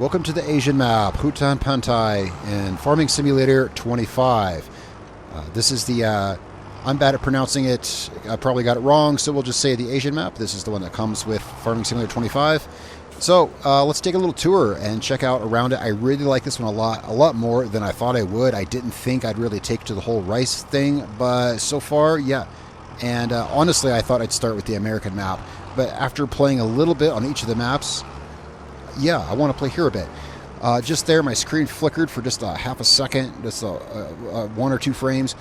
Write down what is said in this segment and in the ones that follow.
Welcome to the Asian map, Hutan Pantai, in Farming Simulator 25. This is the, I'm bad at pronouncing it, I probably got it wrong, so we'll just say the Asian map. This is the one that comes with Farming Simulator 25. So, let's take a little tour and check out around it. I really like this one a lot more than I thought I would. I didn't think I'd really take to the whole rice thing, but so far, yeah. And honestly, I thought I'd start with the American map, but after playing a little bit on each of the maps, yeah, I want to play here a bit. Just there, my screen flickered for just a half a second, just 1 or 2 frames.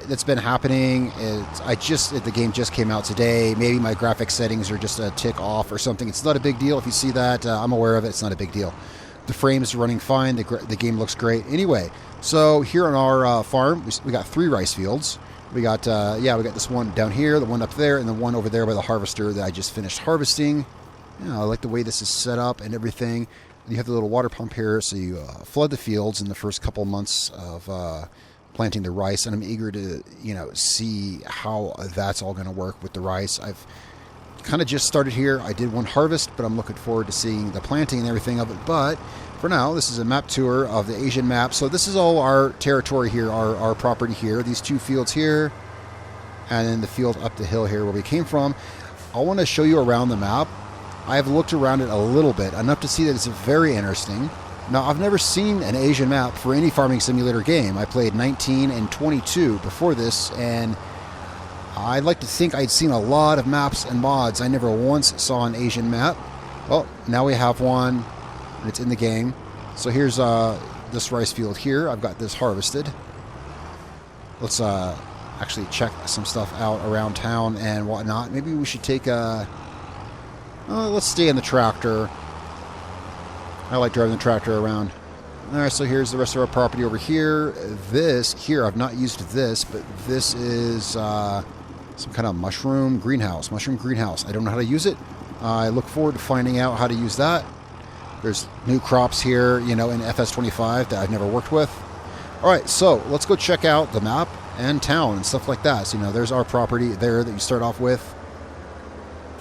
It's been happening. The game just came out today. Maybe my graphics settings are just a tick off or something. It's not a big deal. If you see that, I'm aware of it. It's not a big deal. The frames are running fine. The game looks great. Anyway, so here on our farm, we got 3 rice fields. We got we got this one down here, the one up there, and the one over there by the harvester that I just finished harvesting. Yeah, I like the way this is set up and everything. You have the little water pump here, so you flood the fields in the first couple months of planting the rice, and I'm eager to, see how that's all going to work with the rice. I've kind of just started here. I did one harvest, but I'm looking forward to seeing the planting and everything of it. But for now, this is a map tour of the Asian map. So this is all our territory here, our property here. These 2 fields here, and then the field up the hill here where we came from. I want to show you around the map. I've looked around it a little bit, enough to see that it's very interesting. Now, I've never seen an Asian map for any farming simulator game. I played 19 and 22 before this, and I'd like to think I'd seen a lot of maps and mods. I never once saw an Asian map. Well, now we have one, and it's in the game. So here's this rice field here. I've got this harvested. Let's actually check some stuff out around town and whatnot. Maybe we should take a... let's stay in the tractor. I like driving the tractor around. Alright, so here's the rest of our property over here. This here, I've not used this, but this is some kind of mushroom greenhouse. I don't know how to use it. I look forward to finding out how to use that. There's new crops here, in FS25 that I've never worked with. Alright, so let's go check out the map and town and stuff like that. So, there's our property there that you start off with.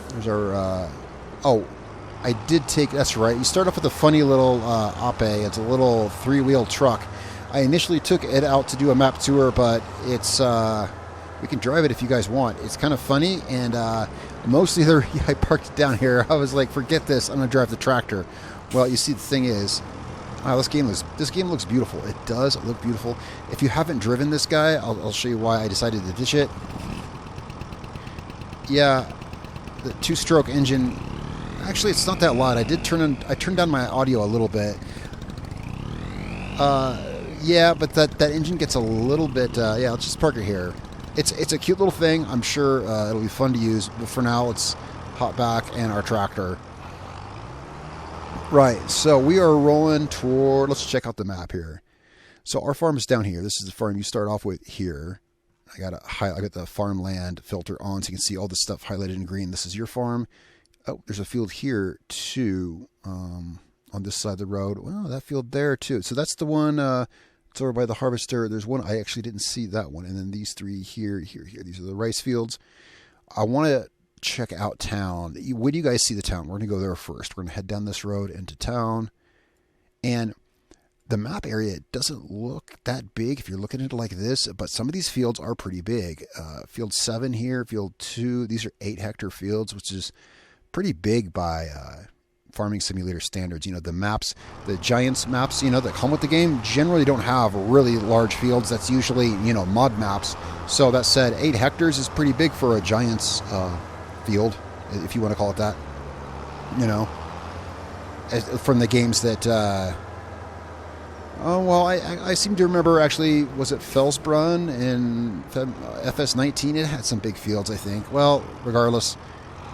There's our... I did take... That's right. You start off with a funny little Ape. It's a little 3-wheel truck. I initially took it out to do a map tour, but it's... we can drive it if you guys want. It's kind of funny, and mostly I parked it down here. I was like, forget this. I'm going to drive the tractor. Well, you see, the thing is... this game looks beautiful. It does look beautiful. If you haven't driven this guy, I'll show you why I decided to ditch it. Yeah, the 2-stroke engine... Actually, it's not that loud. I turned down my audio a little bit. Yeah, but that engine gets a little bit... yeah, let's just park it here. It's a cute little thing. I'm sure it'll be fun to use. But for now, let's hop back and our tractor. Right, so we are rolling toward... Let's check out the map here. So our farm is down here. This is the farm you start off with here. I got the farmland filter on so you can see all the stuff highlighted in green. This is your farm. Oh, there's a field here, too, on this side of the road. Well, that field there, too. So that's the one, it's over by the harvester. There's one, I actually didn't see that one. And then these 3 here. These are the rice fields. I want to check out town. When do you guys see the town? We're going to go there first. We're going to head down this road into town. And the map area doesn't look that big if you're looking at it like this, but some of these fields are pretty big. Field 7 here, field 2, these are 8-hectare fields, which is... pretty big by farming simulator standards. The maps, the Giants maps, that come with the game generally don't have really large fields. That's usually, mod maps. So that said, 8 hectares is pretty big for a Giants field, if you want to call it that. From the games that... I seem to remember, actually, was it Felsbrunn in FS19? It had some big fields, I think. Well, regardless...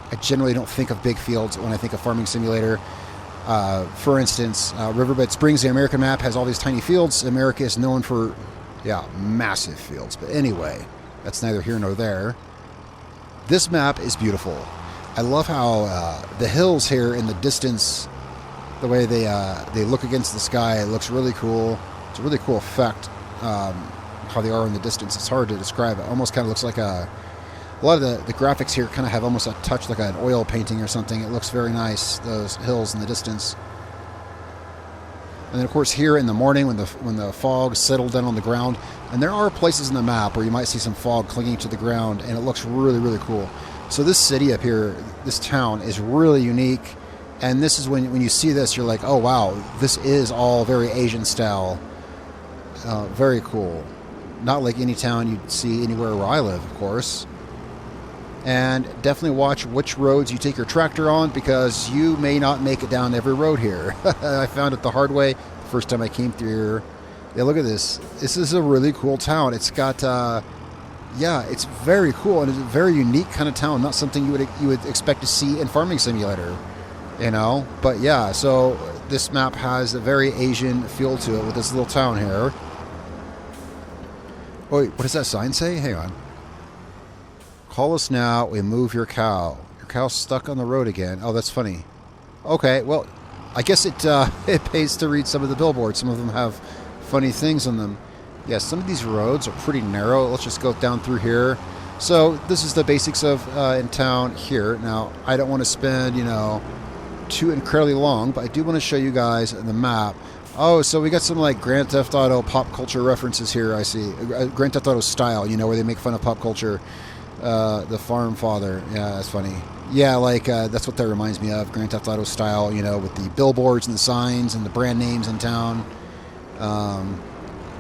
I generally don't think of big fields when I think of farming simulator. For instance, Riverbed Springs, the American map, has all these tiny fields. America is known for, massive fields. But anyway, that's neither here nor there. This map is beautiful. I love how the hills here in the distance, the way they look against the sky, it looks really cool. It's a really cool effect, how they are in the distance. It's hard to describe. It almost kind of looks like a lot of the graphics here kind of have almost a touch like an oil painting or something. It looks very nice, those hills in the distance. And then, of course, here in the morning when the fog settled down on the ground, and there are places in the map where you might see some fog clinging to the ground, and it looks really, really cool. So this city up here, this town, is really unique. And this is when you see this, you're like, oh, wow, this is all very Asian style. Very cool. Not like any town you'd see anywhere where I live, of course. And definitely watch which roads you take your tractor on, because you may not make it down every road here. I found it the hard way the first time I came through here. Yeah, look at this. This is a really cool town. It's got, yeah, it's very cool, and it's a very unique kind of town. Not something you would expect to see in Farming Simulator, you know. But yeah, so this map has a very Asian feel to it with this little town here. Oh, wait, what does that sign say? Hang on. Call us now, we move your cow. Your cow's stuck on the road again. Oh, that's funny. Okay, well, I guess it pays to read some of the billboards. Some of them have funny things on them. Yeah, some of these roads are pretty narrow. Let's just go down through here. So this is the basics of in town here. Now, I don't want to spend, you know, too incredibly long, but I do want to show you guys the map. Oh, so we got some like Grand Theft Auto pop culture references here, I see. Grand Theft Auto style, you know, where they make fun of pop culture. The farm father. Yeah, that's funny. Yeah, like that's what that reminds me of. Grand Theft Auto style, you know, with the billboards and the signs and the brand names in town.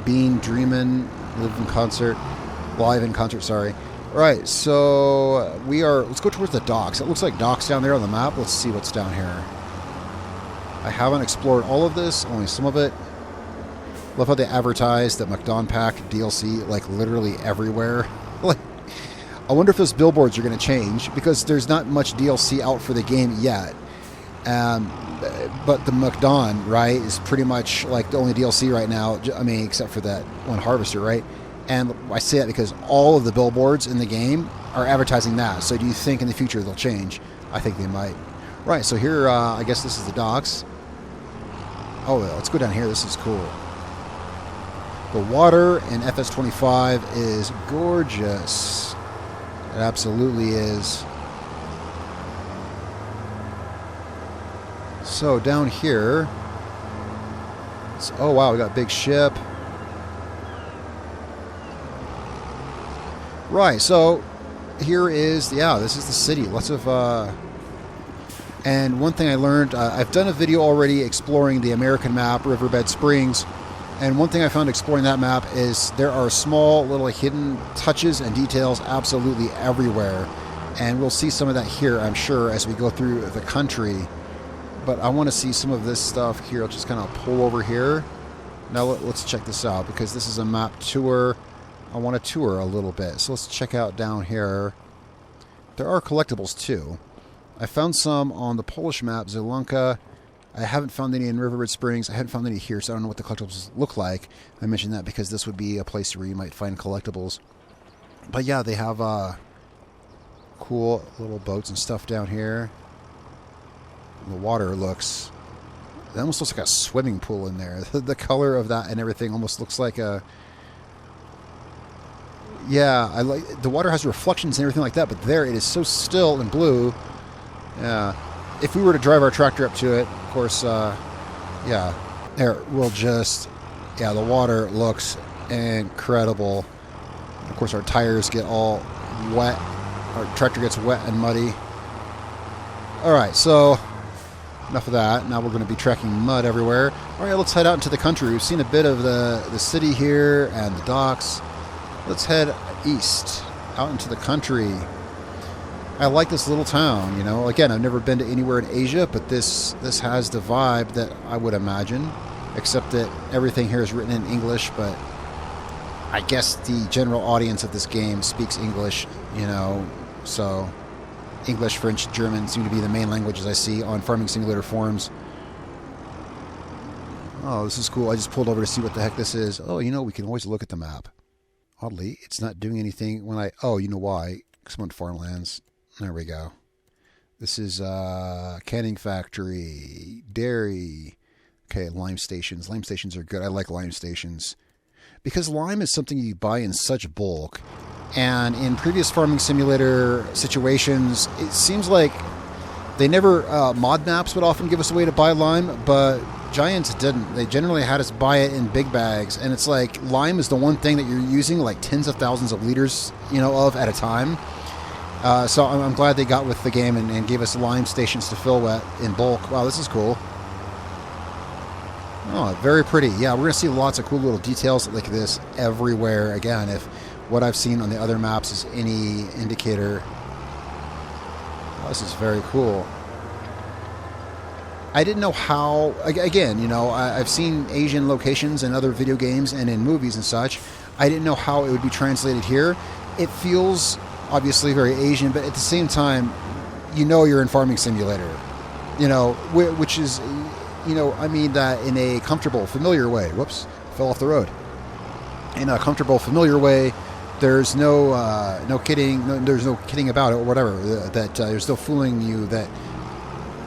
Being, dreaming, live in concert, live in concert, sorry. All right, so let's go towards the docks. It looks like docks down there on the map. Let's see what's down here. I haven't explored all of this, only some of it. Love how they advertise the McDon Pack DLC, like literally everywhere. Like, I wonder if those billboards are going to change, because there's not much DLC out for the game yet. But the McDon, right, is pretty much like the only DLC right now. I mean, except for that one harvester, right? And I say that because all of the billboards in the game are advertising that. So do you think in the future they'll change? I think they might. Right, so here, I guess this is the docks. Oh, let's go down here. This is cool. The water in FS25 is gorgeous. It absolutely is. So down here, oh wow, we got a big ship. Right, so here is, yeah, this is the city. Lots of, and one thing I learned, I've done a video already exploring the American map, Riverbed Springs, and one thing I found exploring that map is there are small little hidden touches and details absolutely everywhere. And we'll see some of that here, I'm sure, as we go through the country. But I want to see some of this stuff here. I'll just kind of pull over here. Now let's check this out, because this is a map tour. I want to tour a little bit. So let's check out down here. There are collectibles too. I found some on the Polish map, Zelanka. I haven't found any in Riverbed Springs. I haven't found any here, so I don't know what the collectibles look like. I mentioned that because this would be a place where you might find collectibles. But yeah, they have cool little boats and stuff down here. The water looks, it almost looks like a swimming pool in there. The color of that and everything almost looks like a, yeah, I like, the water has reflections and everything like that, but there it is so still and blue. Yeah, if we were to drive our tractor up to it, of course, yeah, there we'll just, yeah, the water looks incredible. Of course, our tires get all wet. Our tractor gets wet and muddy. All right, so enough of that. Now we're going to be tracking mud everywhere. All right, let's head out into the country. We've seen a bit of the city here and the docks. Let's head east, out into the country. I like this little town, you know. Again, I've never been to anywhere in Asia, but this has the vibe that I would imagine, except that everything here is written in English, but I guess the general audience of this game speaks English, you know, so English, French, German seem to be the main languages I see on Farming Simulator forums. Oh, this is cool. I just pulled over to see what the heck this is. Oh, you know, we can always look at the map. Oddly, it's not doing anything when I... Oh, you know why? Because I'm on farmlands. There we go. This is canning factory, dairy. Okay, lime stations. Lime stations are good. I like lime stations. Because lime is something you buy in such bulk. And in previous Farming Simulator situations, it seems like they never... mod maps would often give us a way to buy lime, but Giants didn't. They generally had us buy it in big bags, and it's like lime is the one thing that you're using like tens of thousands of liters, of at a time. So I'm glad they got with the game and gave us lime stations to fill in bulk. Wow, this is cool. Oh, very pretty. Yeah, we're going to see lots of cool little details like this everywhere. Again, if what I've seen on the other maps is any indicator. Oh, this is very cool. I didn't know how, again, I've seen Asian locations in other video games and in movies and such. I didn't know how it would be translated here. It feels obviously very Asian, but at the same time, you're in Farming Simulator, which is, I mean that in a comfortable, familiar way. Whoops, fell off the road. In a comfortable, familiar way, there's no kidding, there's no kidding about it or whatever, that there's no fooling you that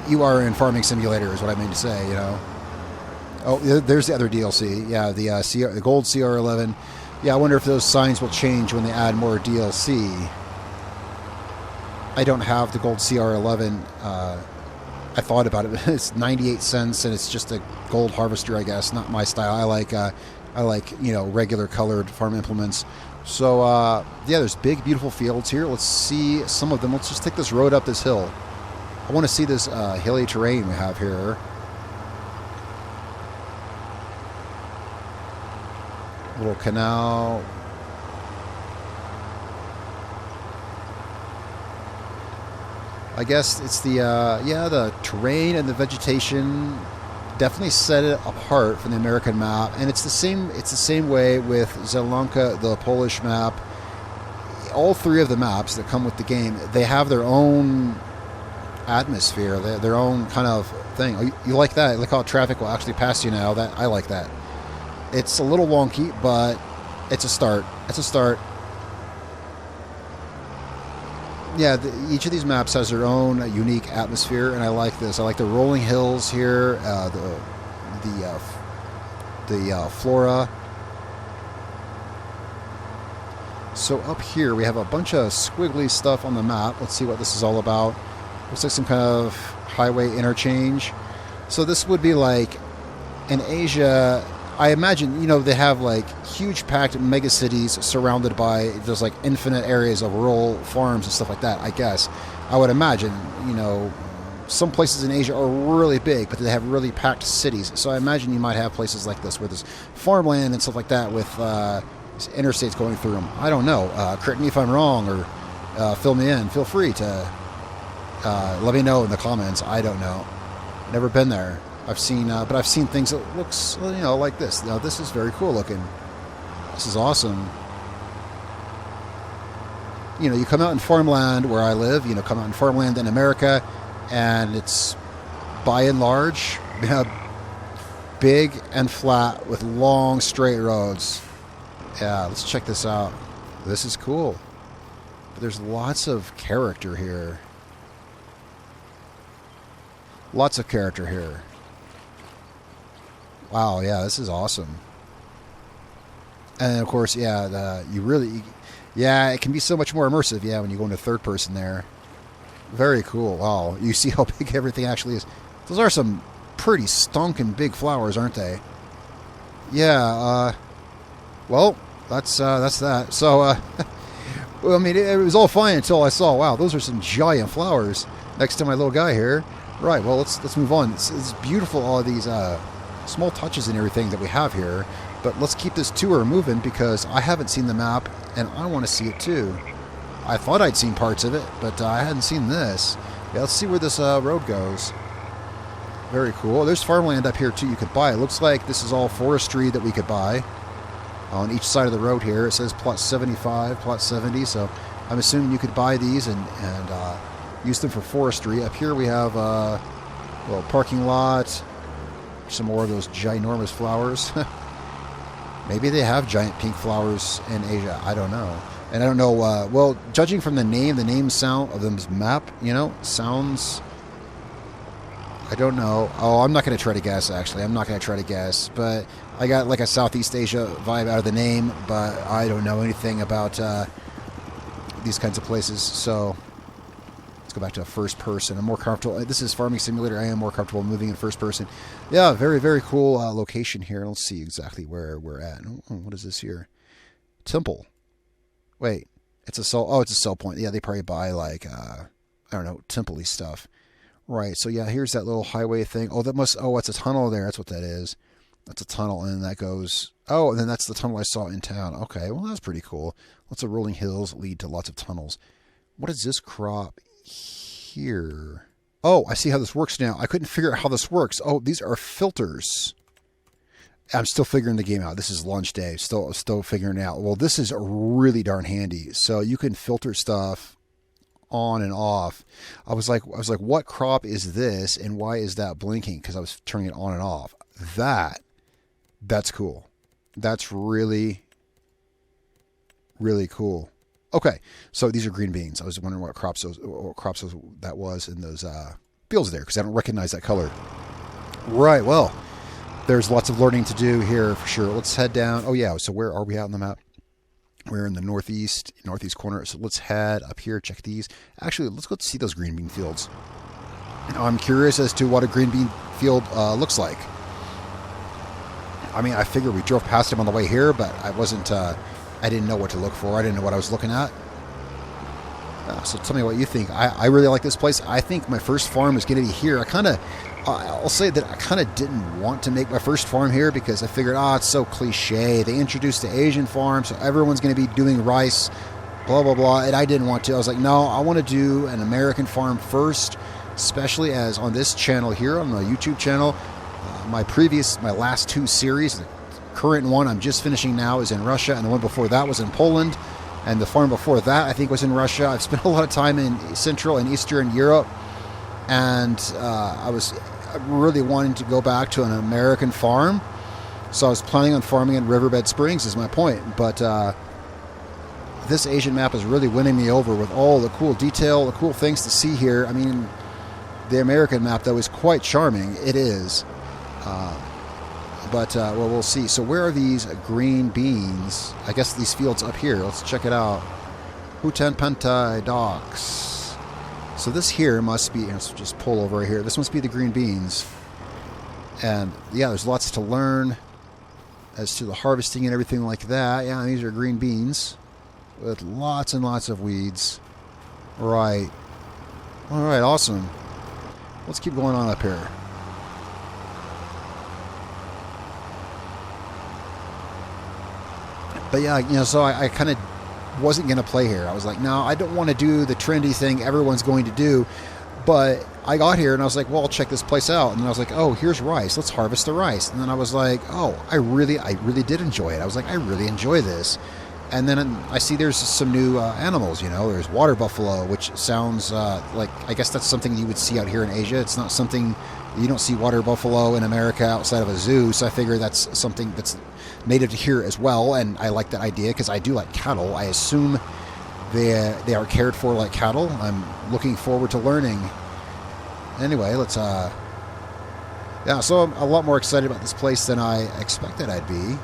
you are in Farming Simulator is what I mean to say, Oh, there's the other DLC. Yeah, the gold CR11. Yeah, I wonder if those signs will change when they add more DLC. I don't have the gold CR11. I thought about it. It's 98 cents, and it's just a gold harvester, I guess. Not my style. I like regular colored farm implements. So yeah, there's big, beautiful fields here. Let's see some of them. Let's just take this road up this hill. I want to see this hilly terrain we have here. Little canal. I guess it's the terrain and the vegetation definitely set it apart from the American map, and it's the same way with Zelenka, the Polish map. All three of the maps that come with the game, they have their own atmosphere, their own kind of thing. Oh, you like that? Look how traffic will actually pass you now. I like that. It's a little wonky, but it's a start. Yeah, each of these maps has their own unique atmosphere, and I like this. I like the rolling hills here, the flora. So up here we have a bunch of squiggly stuff on the map. Let's see what this is all about. Looks like some kind of highway interchange. So this would be like in Asia. I imagine, they have like huge packed mega cities surrounded by there's like infinite areas of rural farms and stuff like that, I guess. I would imagine, some places in Asia are really big, but they have really packed cities. So I imagine you might have places like this where there's farmland and stuff like that with interstates going through them. I don't know. Correct me if I'm wrong, or fill me in. Feel free to let me know in the comments. I don't know. Never been there. I've seen things that looks, like this. Now this is very cool looking. This is awesome. You come out in farmland where I live. Come out in farmland in America, and it's by and large big and flat with long straight roads. Yeah, let's check this out. This is cool. But there's lots of character here. Lots of character here. Wow, yeah, this is awesome. And of course, yeah, it can be so much more immersive, yeah, when you go into third person there. Very cool. Wow, you see how big everything actually is. Those are some pretty stonking big flowers, aren't they? Yeah, well, that's that. So, well, I mean, it was all fine until I saw, wow, those are some giant flowers next to my little guy here. Right, well, let's move on. It's beautiful, all of these small touches and everything that we have here, but let's keep this tour moving because I haven't seen the map and I want to see it too. I thought I'd seen parts of it, but I hadn't seen this. Yeah, let's see where this road goes. Very cool. There's farmland up here too you could buy. It looks like this is all forestry that we could buy on each side of the road here. It says plot 75, plot 70, so I'm assuming you could buy these and use them for forestry. Up here we have a little parking lot. Some more of those ginormous flowers. Maybe they have giant pink flowers in Asia. I don't know. And I don't know, well, judging from the name sound of this map, sounds... I don't know. Oh, I'm not going to try to guess, actually. I'm not going to try to guess. But I got like a Southeast Asia vibe out of the name, but I don't know anything about these kinds of places. So, Let's go back to first person. I'm more comfortable. This is Farming Simulator. I am more comfortable moving in first person. Yeah, very, very cool location here. Let's see exactly where we're at. Oh, what is this here? Temple. Wait, it's a sell. Oh, it's a sell point. Yeah, they probably buy like I don't know, temple-y stuff. Right. So yeah, here's that little highway thing. Oh, that must. Oh, it's a tunnel there. That's what that is. That's a tunnel, and that goes. Oh, and then that's the tunnel I saw in town. Okay, well that's pretty cool. Lots of rolling hills lead to lots of tunnels. What is this crop here? Oh, I see how this works now. I couldn't figure out how this works. Oh, these are filters. I'm still figuring the game out. This is launch day. Still figuring it out. Well, this is really darn handy. So you can filter stuff on and off. I was like, what crop is this, and why is that blinking? Because I was turning it on and off. That's cool. That's really, really cool. Okay, so these are green beans. I was wondering what crops that was in those fields there, because I don't recognize that color. Right. Well, there's lots of learning to do here for sure. Let's head down. Oh yeah. So where are we at on the map? We're in the northeast corner. So let's head up here. Check these. Actually, let's go see those green bean fields. I'm curious as to what a green bean field looks like. I mean, I figured we drove past them on the way here, but I wasn't. I didn't know what to look for. I didn't know what I was looking at. So tell me what you think. I really like this place. I think my first farm is going to be here. I'll say that I kind of didn't want to make my first farm here because I figured, it's so cliche. They introduced the Asian farm, so everyone's going to be doing rice, blah, blah, blah. And I didn't want to. I was like, no, I want to do an American farm first, especially as on this channel here, on the YouTube channel, my last two series, the current one I'm just finishing now is in Russia, and the one before that was in Poland. And the farm before that, I think, was in Russia. I've spent a lot of time in Central and Eastern Europe. And I was really wanting to go back to an American farm. So I was planning on farming in Riverbed Springs is my point. But this Asian map is really winning me over with all the cool detail, the cool things to see here. I mean, the American map, though, is quite charming. It is. But we'll see. So where are these green beans? I guess these fields up here. Let's check it out. Hutan Pantai docks. So this here must be, let's just pull over here. This must be the green beans. And yeah, there's lots to learn as to the harvesting and everything like that. Yeah, these are green beans with lots and lots of weeds. Right. All right, awesome. Let's keep going on up here. But yeah, so I kind of wasn't going to play here. I was like, no, I don't want to do the trendy thing everyone's going to do. But I got here and I was like, well, I'll check this place out. And then I was like, oh, here's rice. Let's harvest the rice. And then I was like, oh, I really did enjoy it. I was like, I really enjoy this. And then I see there's some new animals, There's water buffalo, which sounds like, I guess that's something you would see out here in Asia. It's not something, you don't see water buffalo in America outside of a zoo. So I figure that's something that's native to here as well. And I like that idea because I do like cattle. I assume they are cared for like cattle. I'm looking forward to learning. Anyway, let's, yeah, so I'm a lot more excited about this place than I expected I'd be.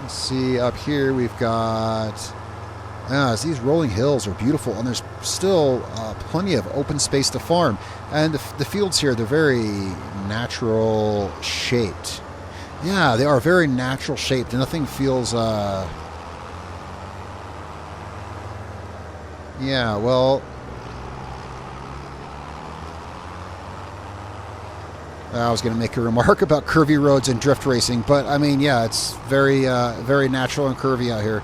Let's see, up here we've got, these rolling hills are beautiful, and there's still plenty of open space to farm. And the fields here, they're very natural shaped. Yeah, they are very natural shaped. Nothing feels, yeah, well, I was going to make a remark about curvy roads and drift racing, but I mean, yeah, it's very, very natural and curvy out here.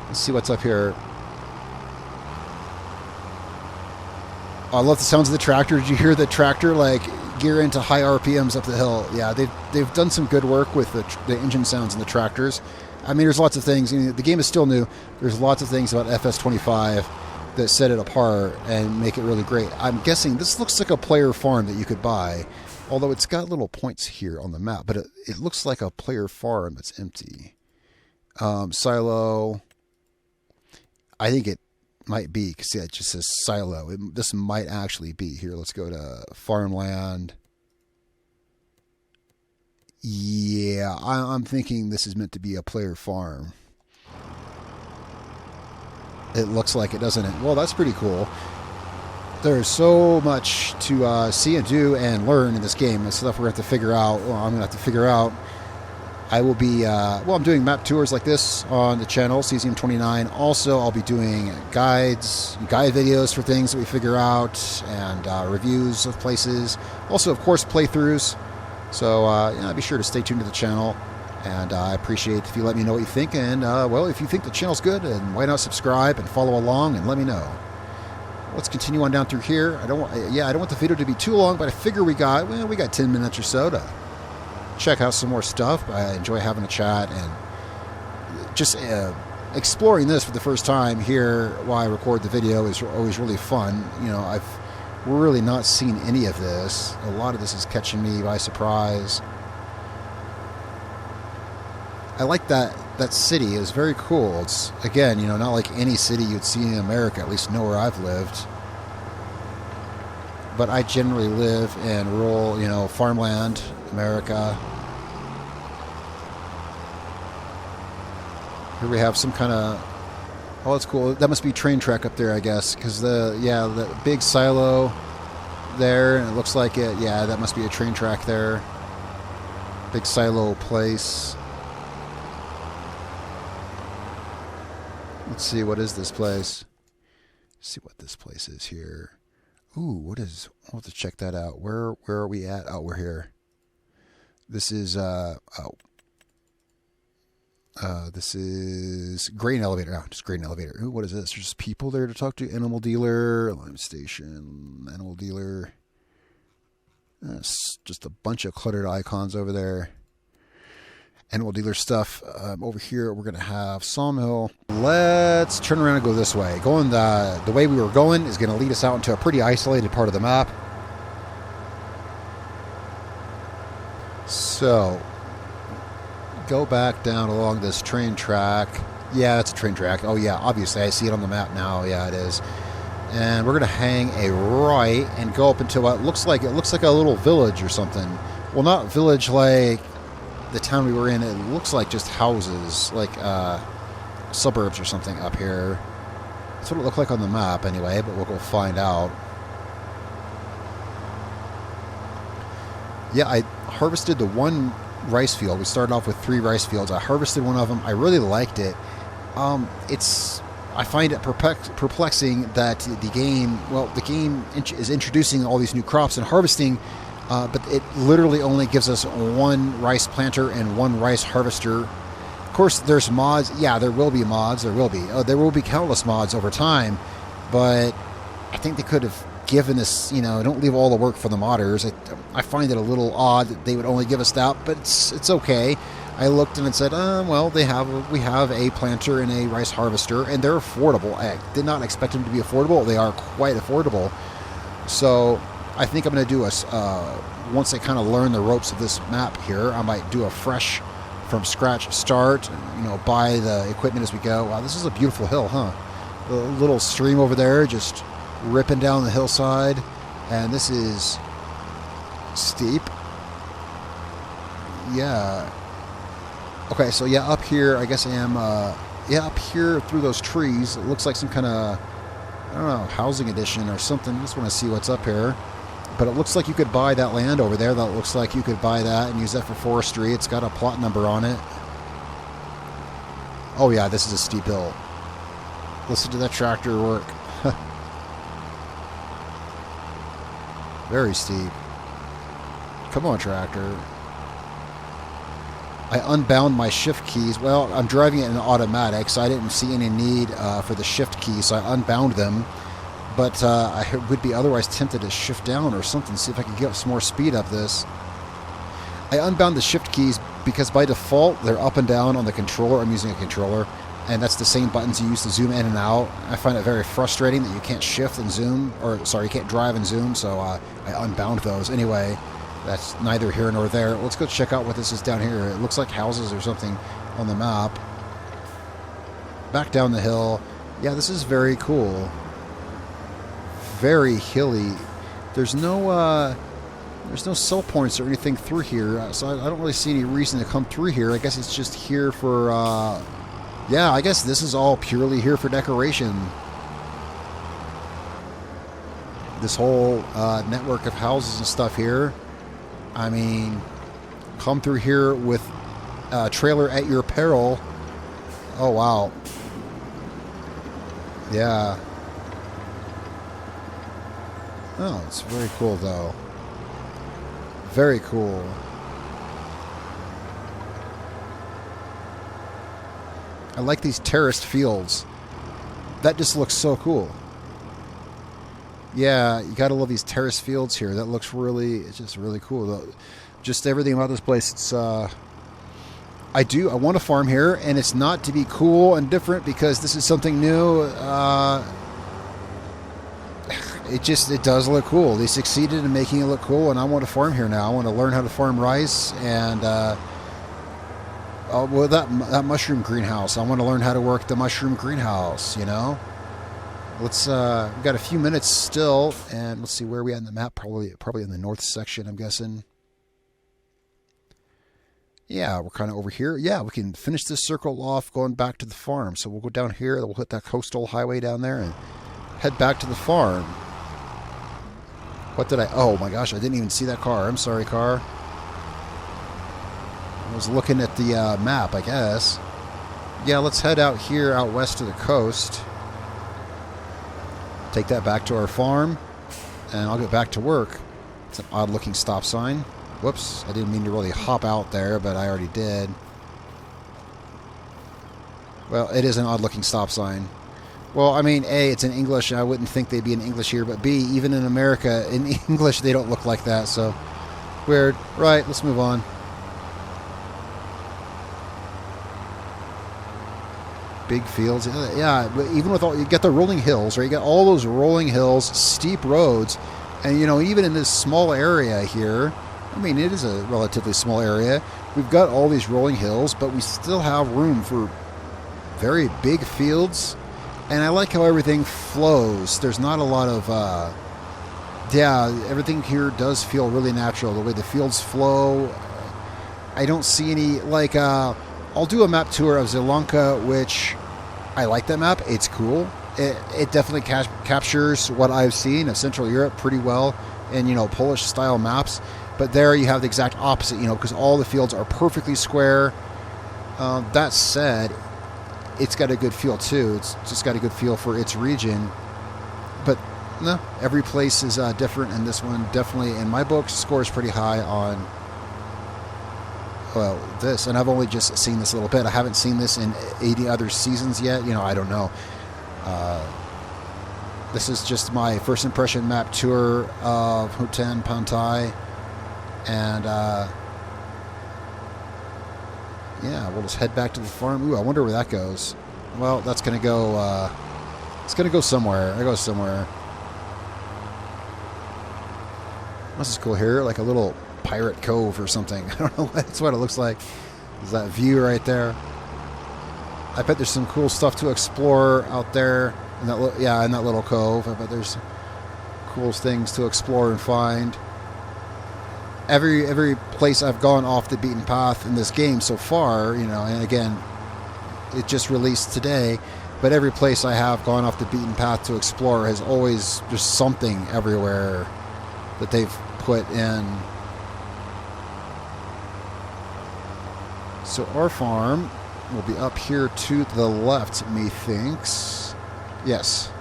Let's see what's up here. Oh, I love the sounds of the tractor. Did you hear the tractor like gear into high RPMs up the hill? Yeah, they've done some good work with the engine sounds in the tractors. I mean, there's lots of things. The game is still new. There's lots of things about FS25 that set it apart and make it really great. I'm guessing this looks like a player farm that you could buy, although it's got little points here on the map, but it looks like a player farm that's empty. Silo. I think it might be, because yeah, it just says silo. This might actually be. Here, let's go to farmland. Yeah, I'm thinking this is meant to be a player farm. it looks like it, doesn't it? Well, that's pretty cool. There's so much to see and do and learn in this game. It's stuff we're going to have to figure out. Well, I'm going to have to figure out. I will be, I'm doing map tours like this on the channel, Cesium 29. Also, I'll be doing guide videos for things that we figure out, and reviews of places. Also, of course, playthroughs. So, be sure to stay tuned to the channel. And I appreciate if you let me know what you think. And, well, if you think the channel's good, then why not subscribe and follow along and let me know. Let's continue on down through here. I don't want the video to be too long, but I figure we got 10 minutes or so to check out some more stuff. I enjoy having a chat and just exploring this for the first time here while I record the video is always really fun. You know, I've really not seen any of this. A lot of this is catching me by surprise. I like that city. It's very cool. It's, again, you know, not like any city you'd see in America, at least nowhere I've lived. But I generally live in rural, you know, farmland, America. Here we have some kind of... Oh, that's cool. That must be train track up there, I guess, because the big silo there, and it looks like it. Yeah, that must be a train track there. Big silo place. Let's see, what is this place? Let's see what this place is here. Ooh, what is... I'll have to check that out. Where are we at? Oh, we're here. This is, this is grain elevator. Oh, just grain elevator. Ooh, what is this? There's just people there to talk to. Animal dealer, lime station, animal dealer. Just a bunch of cluttered icons over there. Animal dealer stuff. Over here, we're going to have sawmill. Let's turn around and go this way. Going the way we were going is going to lead us out into a pretty isolated part of the map. So, go back down along this train track. Yeah, it's a train track. Oh yeah, obviously I see it on the map now. Yeah, it is. And we're going to hang a right and go up into what looks like a little village or something. Well, not village like the town we were in. It looks like just houses, like suburbs or something up here. That's what it looked like on the map anyway, but we'll go find out. Yeah, I harvested the one rice field. We started off with 3 rice fields. I harvested one of them. I really liked it. I find it perplexing that the game is introducing all these new crops and harvesting, but it literally only gives us 1 rice planter and 1 rice harvester. Of course, there's mods. Yeah, there will be mods. There will be countless mods over time, but I think they could have given us, you know, don't leave all the work for the modders. I find it a little odd that they would only give us that, but it's okay. I looked and it said, well, we have a planter and a rice harvester, and they're affordable. I did not expect them to be affordable. They are quite affordable. So I think I'm going to do once I kind of learn the ropes of this map here, I might do a fresh from scratch start, and, you know, buy the equipment as we go. Wow, this is a beautiful hill, huh? The little stream over there just ripping down the hillside, and this is steep. Yeah. Okay, so yeah, up here, I guess I am, up here through those trees, it looks like some kind of, I don't know, housing addition or something. I just want to see what's up here. But it looks like you could buy that land over there. That looks like you could buy that and use that for forestry. It's got a plot number on it. Oh yeah, this is a steep hill. Listen to that tractor work. Very steep. Come on, tractor. I unbound my shift keys. Well, I'm driving it in automatic, so I didn't see any need for the shift keys, so I unbound them. But I would be otherwise tempted to shift down or something, see if I could get some more speed up this. I unbound the shift keys because by default, they're up and down on the controller. I'm using a controller, and that's the same buttons you use to zoom in and out. I find it very frustrating that you can't shift and zoom, or sorry, you can't drive and zoom, so I unbound those. Anyway, that's neither here nor there. Let's go check out what this is down here. It looks like houses or something on the map. Back down the hill. Yeah, this is very cool. Very hilly. There's no sell points or anything through here, so I don't really see any reason to come through here. I guess it's just here for Yeah, I guess this is all purely here for decoration. This whole network of houses and stuff here. I mean, come through here with a trailer at your peril. Oh, wow. Yeah. Oh, it's very cool, though. Very cool. I like these terraced fields. That just looks so cool. Yeah, you gotta love these terrace fields here. That looks really, it's just really cool. Just everything about this place. It's, I want to farm here, and it's not to be cool and different because this is something new. It does look cool. They succeeded in making it look cool, and I want to farm here now. I want to learn how to farm rice and, well, that mushroom greenhouse. I want to learn how to work the mushroom greenhouse, you know? Let's, we've got a few minutes still, and let's see where we are in the map. Probably in the north section, I'm guessing. Yeah, we're kind of over here. Yeah, we can finish this circle off going back to the farm. So we'll go down here, we'll hit that coastal highway down there and head back to the farm. What did I... Oh my gosh, I didn't even see that car. I'm sorry, car. I was looking at the map, I guess. Yeah, let's head out here, out west to the coast. Take that back to our farm, and I'll get back to work. It's an odd-looking stop sign. Whoops, I didn't mean to really hop out there, but I already did. Well, it is an odd-looking stop sign. Well, I mean, A, it's in English, and I wouldn't think they'd be in English here, but B, even in America, in English, they don't look like that, so weird. Right, let's move on. Big fields. Yeah, but even with all, you get the rolling hills, right? You got all those rolling hills, steep roads, and, you know, even in this small area here, I mean, it is a relatively small area. We've got all these rolling hills, but we still have room for very big fields. And I like how everything flows. There's not a lot of, yeah, everything here does feel really natural. The way the fields flow. I don't see any, like, I'll do a map tour of Sri Lanka, which I like that map. It's cool. It definitely captures what I've seen of Central Europe pretty well in, you know, Polish-style maps. But there you have the exact opposite, you know, because all the fields are perfectly square. That said, it's got a good feel, too. It's just got a good feel for its region. But, no, every place is different, and this one definitely, in my book, scores pretty high on, well, this. And I've only just seen this a little bit. I haven't seen this in 80 other seasons yet. You know, I don't know. This is just my first impression map tour of Hutan Pantai. And, yeah, we'll just head back to the farm. Ooh, I wonder where that goes. Well, that's going to go, it's going to go somewhere. It goes somewhere. This is cool here, like a little pirate cove or something. I don't know. That's what it looks like. There's that view right there. I bet there's some cool stuff to explore out there. In that, yeah, in that little cove. I bet there's cool things to explore and find. Every place I've gone off the beaten path in this game so far, you know, and again, it just released today, but every place I have gone off the beaten path to explore has always just something everywhere that they've put in. So our farm will be up here to the left, methinks. Yes.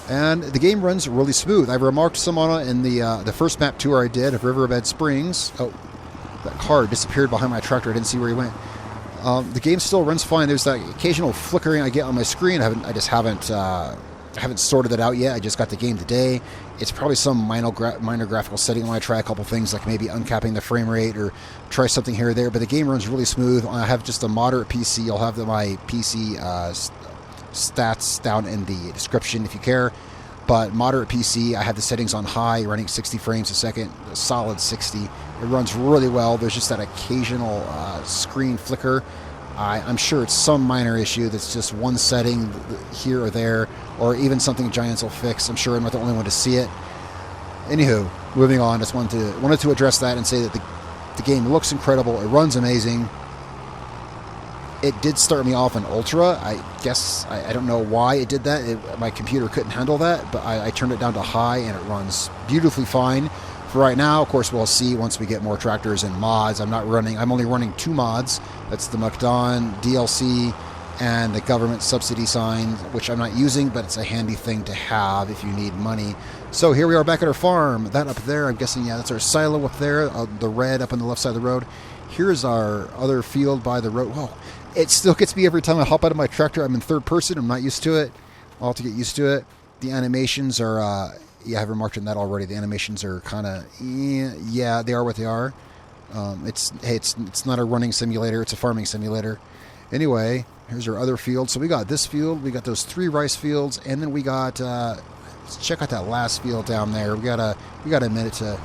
And the game runs really smooth. I remarked some on it in the first map tour I did of Riverbed Springs. Oh, that car disappeared behind my tractor. I didn't see where he went. The game still runs fine. There's that occasional flickering I get on my screen. I just haven't sorted it out yet. I just got the game today. It's probably some minor graphical setting. I want to try a couple things, like maybe uncapping the frame rate or try something here or there. But the game runs really smooth. I have just a moderate PC. I'll have my PC stats down in the description if you care. But moderate PC, I have the settings on high, running 60 frames a second, a solid 60. It runs really well. There's just that occasional screen flicker. I'm sure it's some minor issue that's just one setting here or there, or even something Giants will fix. I'm sure I'm not the only one to see it. Anywho, moving on. Just wanted to address that and say that The game looks incredible. It runs amazing. It did start me off in Ultra. I guess, I don't know why it did that. My computer couldn't handle that, but I turned it down to high, and it runs beautifully fine for right now. Of course, we'll see once we get more tractors and mods. I'm only running 2 mods. That's the McDon DLC and the government subsidy sign, which I'm not using, but it's a handy thing to have if you need money. So here we are back at our farm. That up there, I'm guessing, yeah, that's our silo up there, the red up on the left side of the road. Here's our other field by the road. Whoa. It still gets me every time I hop out of my tractor. I'm in third person. I'm not used to it. I'll have to get used to it. The animations are, yeah, I have remarked on that already. The animations are kind of, yeah, they are what they are. It's not a running simulator. It's a farming simulator. Anyway, here's our other field. So we got this field. We got those 3 rice fields. And then we got, let's check out that last field down there. We got a minute to...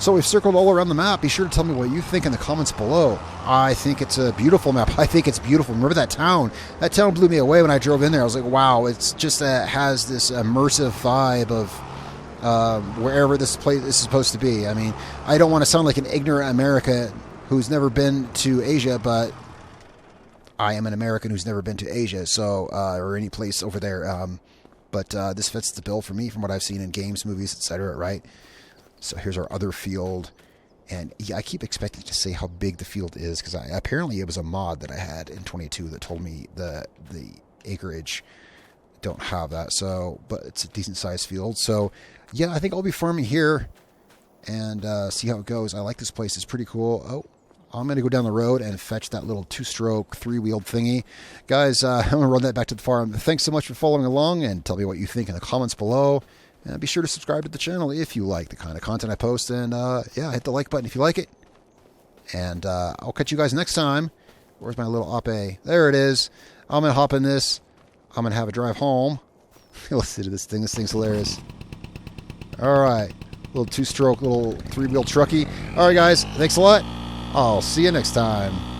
So we've circled all around the map. Be sure to tell me what you think in the comments below. I think it's a beautiful map. I think it's beautiful. Remember that town? That town blew me away when I drove in there. I was like, wow, it's just has this immersive vibe of wherever this place is supposed to be. I mean, I don't want to sound like an ignorant American who's never been to Asia, but I am an American who's never been to Asia, so or any place over there. But this fits the bill for me from what I've seen in games, movies, etc., right? So here's our other field, and yeah, I keep expecting to say how big the field is, because apparently it was a mod that I had in 22 that told me the acreage. Don't have that, so, but it's a decent sized field. So yeah, I think I'll be farming here and see how it goes. I like this place. It's pretty cool. Oh, I'm going to go down the road and fetch that little 2-stroke 3-wheeled thingy. Guys, I'm going to run that back to the farm. Thanks so much for following along, and tell me what you think in the comments below. And be sure to subscribe to the channel if you like the kind of content I post. And yeah, hit the like button if you like it. And I'll catch you guys next time. Where's my little Ape? There it is. I'm going to hop in this. I'm going to have a drive home. Listen to this thing. This thing's hilarious. All right. Little 2-stroke, little 3-wheel trucky. All right, guys. Thanks a lot. I'll see you next time.